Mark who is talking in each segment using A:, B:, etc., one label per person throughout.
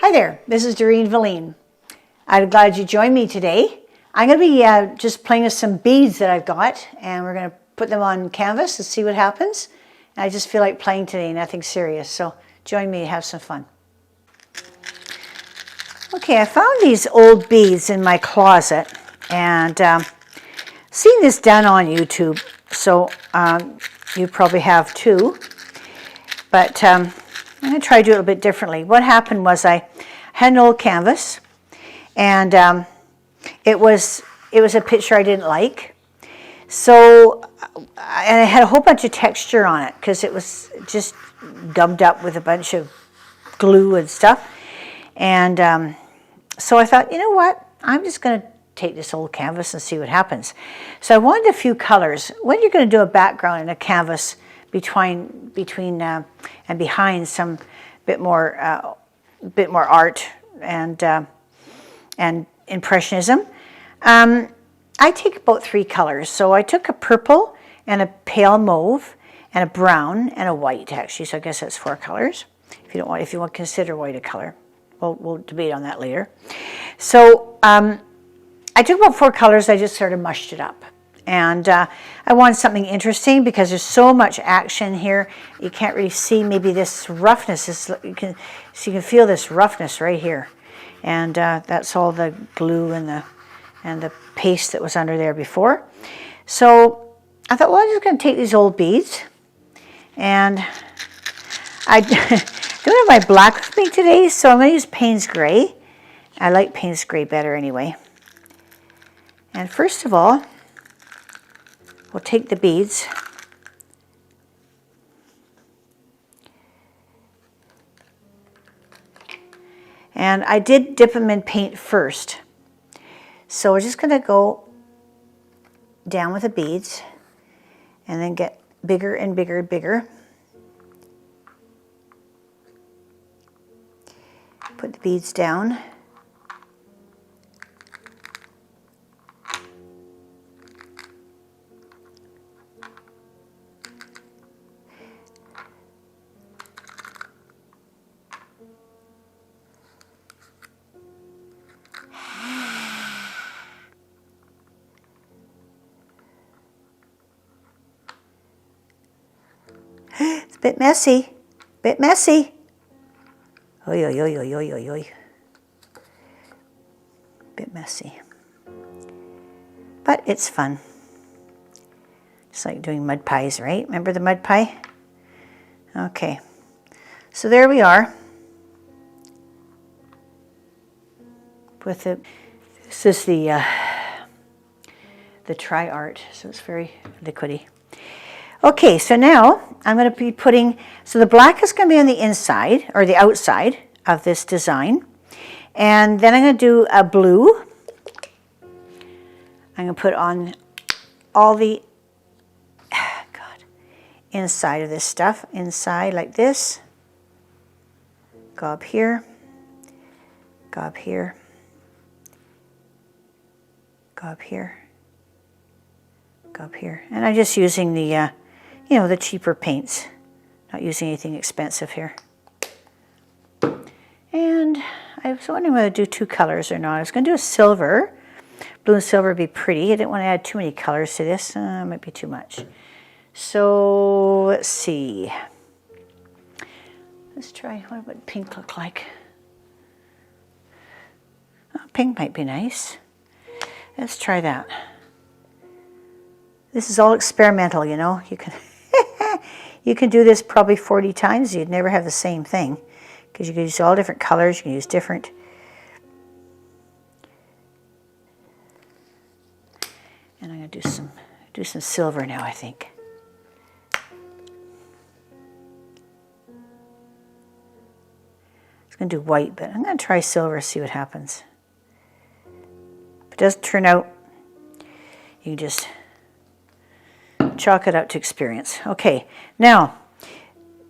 A: Hi there, this is Doreen Velin. I'm glad you joined me today. I'm going to be just playing with some beads that I've got, and we're going to put them on canvas and see what happens. And I just feel like playing today, nothing serious, so join me, have some fun. Okay, I found these old beads in my closet, and seen this done on YouTube, so you probably have too. But I'm going to try to do it a little bit differently. What happened was I had an old canvas, and it was a picture I didn't like. So, and it had a whole bunch of texture on it because it was just gummed up with a bunch of glue and stuff. And so I thought, you know what? I'm just going to take this old canvas and see what happens. So I wanted a few colors. When you're going to do a background in a canvas between and behind some bit more art and impressionism, I take about 3 colors. So I took a purple and a pale mauve and a brown and a white, actually. So I guess that's 4 colors. If you want to consider white a color, we'll debate on that later. So I took about 4 colors. I just sort of mushed it up. And I wanted something interesting because there's so much action here. You can't really see maybe this roughness. You can feel this roughness right here. And that's all the glue and the paste that was under there before. So I thought, well, I'm just going to take these old beads. And I don't have my black with me today, so I'm going to use Payne's Gray. I like Payne's Gray better anyway. And first of all, we'll take the beads and I did dip them in paint first. So we're just going to go down with the beads and then get bigger and bigger and bigger. Put the beads down. It's a bit messy, Oy, oy, oy, oy, oy, oy, oy. Bit messy. But it's fun. Just like doing mud pies, right? Remember the mud pie? Okay. So there we are. With it. This is the Tri Art, so it's very liquidy. Okay, so now I'm going to be putting, so the black is going to be on the inside, or the outside of this design. And then I'm going to do a blue. I'm going to put on all the, inside of this stuff. Inside like this. Go up here. Go up here. Go up here. Go up here. And I'm just using the the cheaper paints. Not using anything expensive here. And I was wondering whether to do 2 colors or not. I was going to do a silver. Blue and silver would be pretty. I didn't want to add too many colors to this. It might be too much. So let's see. Let's try, what would pink look like? Oh, pink might be nice. Let's try that. This is all experimental, you know. You can you can do this probably 40 times. You'd never have the same thing because you can use all different colors. You can use different. And I'm going to do some silver now, I think. I was going to do white, but I'm going to try silver, see what happens. If it doesn't turn out, you can just chalk it up to experience. Okay, now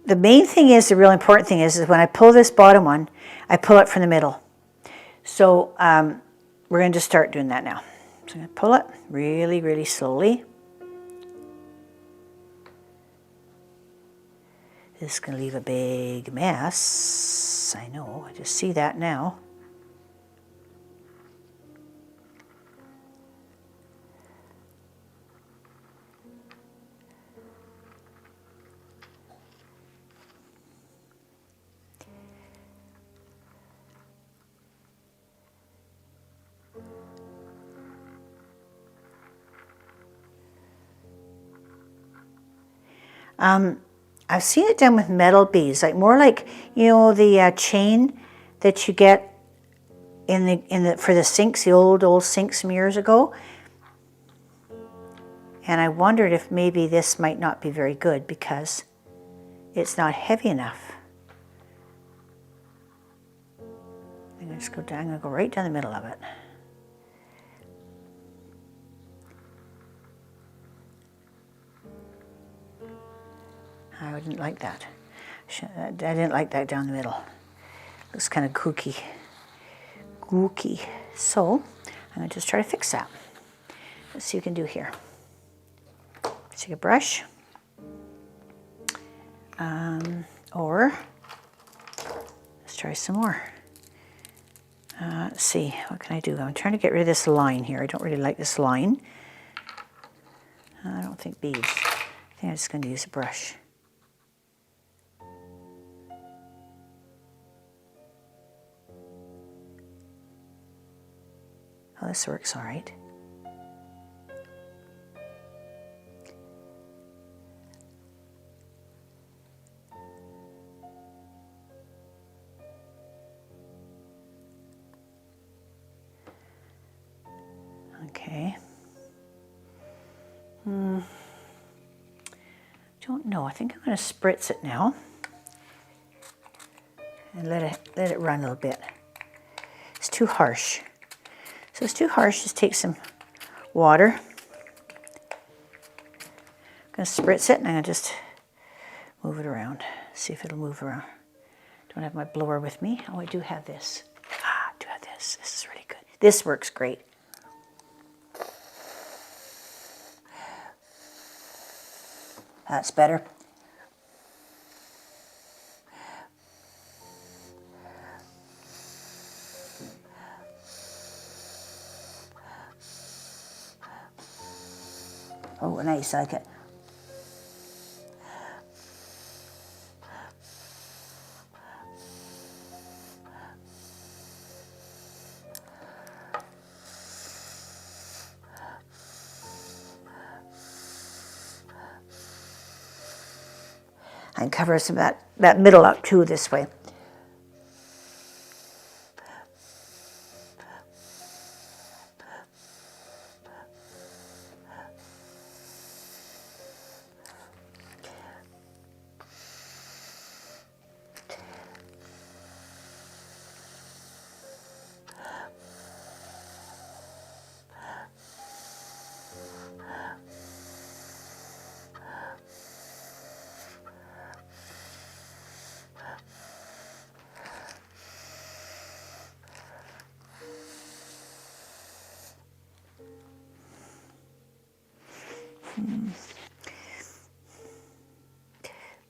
A: the main thing is, the real important thing is when I pull this bottom one, I pull it from the middle. So we're going to just start doing that now. So I'm going to pull it really, really slowly. This is going to leave a big mess. I know, I just see that now. I've seen it done with metal beads, like more like, you know, the chain that you get for the sinks, the old sinks from years ago. And I wondered if maybe this might not be very good because it's not heavy enough. I'm gonna just go down. I'm gonna go right down the middle of it. I didn't like that. I didn't like that down the middle. Looks kind of kooky. So I'm going to just try to fix that. Let's see what we can do here. Let's take a brush. Or let's try some more. Let's see, what can I do? I'm trying to get rid of this line here. I don't really like this line. I don't think beads. I think I'm just going to use a brush. Oh, this works all right. Okay. Don't know. I think I'm going to spritz it now and let it run a little bit. It's too harsh. So it's too harsh. Just take some water. I'm going to spritz it and I'm going to just move it around. See if it'll move around. Don't have my blower with me. Oh, I do have this. I do have this. This is really good. This works great. That's better. Oh, nice, I like it. I can cover some of that middle up too this way.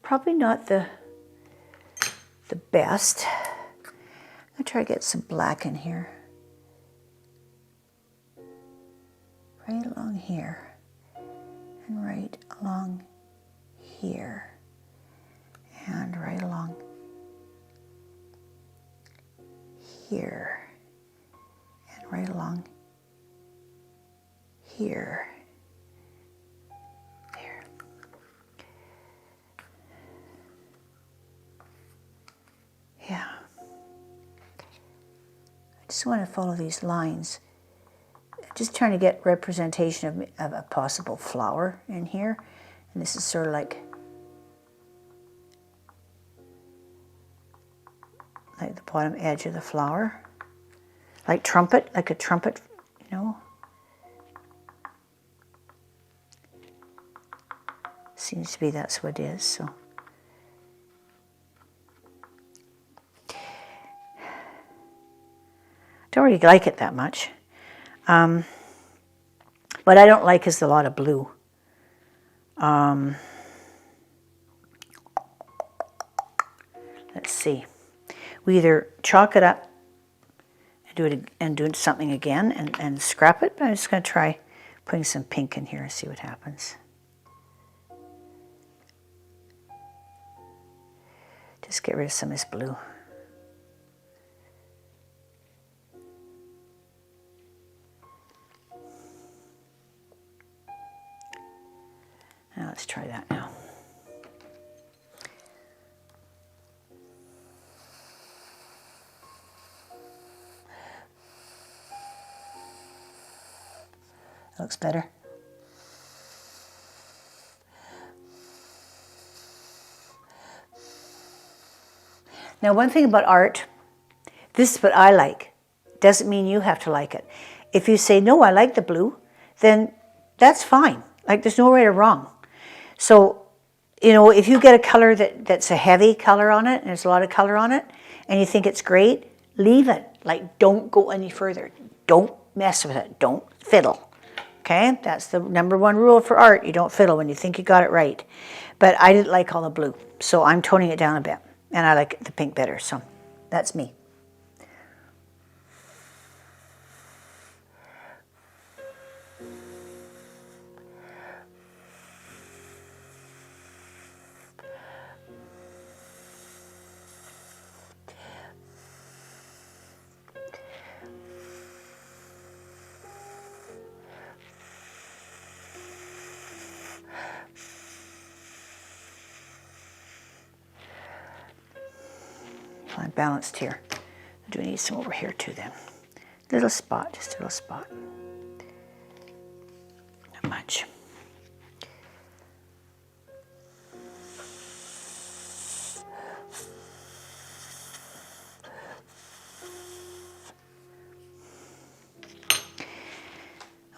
A: Probably not the best. I'm gonna try to get some black in here. Right along here. And right along here. And right along here. And right along here. Yeah. I just want to follow these lines. Just trying to get representation of a possible flower in here. And this is sort of like the bottom edge of the flower. Like trumpet, like a trumpet, you know. Seems to be that's what it is, so. Don't really like it that much. What I don't like is a lot of blue. Let's see. We either chalk it up and do something again and scrap it, but I'm just going to try putting some pink in here and see what happens. Just get rid of some of this blue. Now let's try that now. That looks better. Now, one thing about art, this is what I like. Doesn't mean you have to like it. If you say, no, I like the blue, then that's fine. Like, there's no right or wrong. So, you know, if you get a color that's a heavy color on it, and there's a lot of color on it, and you think it's great, leave it. Like, don't go any further. Don't mess with it. Don't fiddle. Okay? That's the #1 rule for art. You don't fiddle when you think you got it right. But I didn't like all the blue, so I'm toning it down a bit. And I like the pink better, so that's me. I'm balanced here. I do need some over here too then. Little spot, just a little spot. Not much.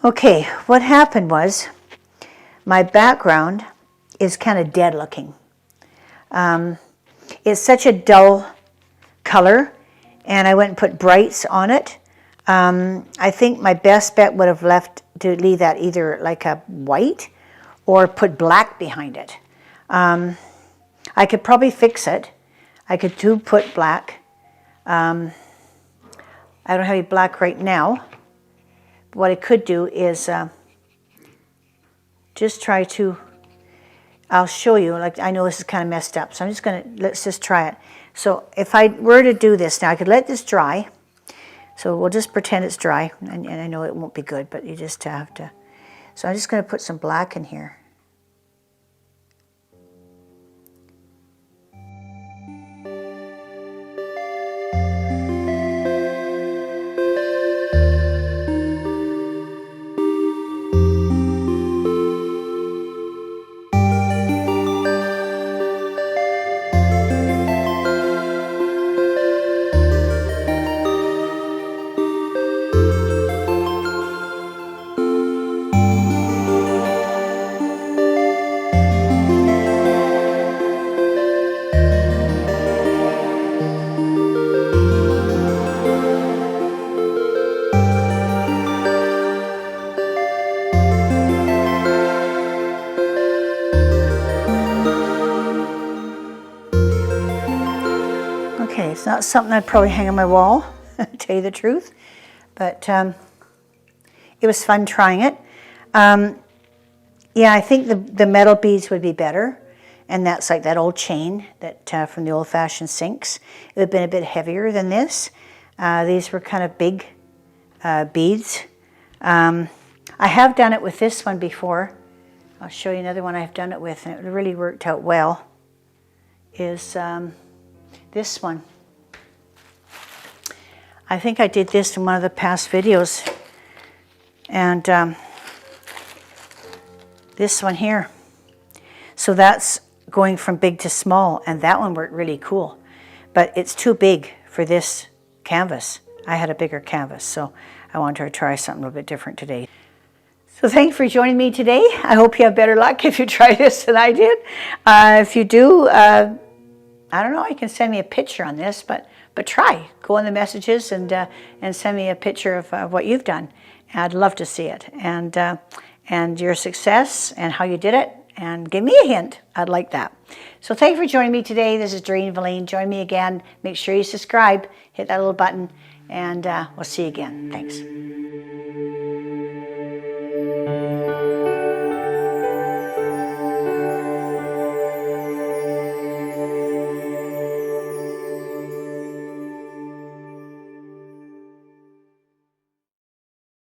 A: Okay, what happened was my background is kind of dead looking. It's such a dull color, and I went and put brights on it. I think my best bet would have to leave that either like a white or put black behind it. I could probably fix it. I could put black. I don't have any black right now. What I could do is just try to, I'll show you, like I know this is kind of messed up, so I'm just going to, let's just try it. So if I were to do this now, I could let this dry. So we'll just pretend it's dry, and I know it won't be good, but you just have to. So I'm just going to put some black in here. Okay, it's not something I'd probably hang on my wall, to tell you the truth, but it was fun trying it. Yeah, I think the metal beads would be better, and that's like that old chain that from the old-fashioned sinks. It would have been a bit heavier than this. These were kind of big beads. I have done it with this one before. I'll show you another one I've done it with, and it really worked out well, is this one. I think I did this in one of the past videos, and this one here. So that's going from big to small, and that one worked really cool, but it's too big for this canvas. I had a bigger canvas, so I wanted to try something a little bit different today. So thanks for joining me today. I hope you have better luck if you try this than I did. If you do, I don't know, you can send me a picture on this, but try. Go in the messages and send me a picture of what you've done. I'd love to see it, and your success and how you did it, and give me a hint. I'd like that. So thank you for joining me today. This is Doreen Velin. Join me again. Make sure you subscribe. Hit that little button. And we'll see you again. Thanks.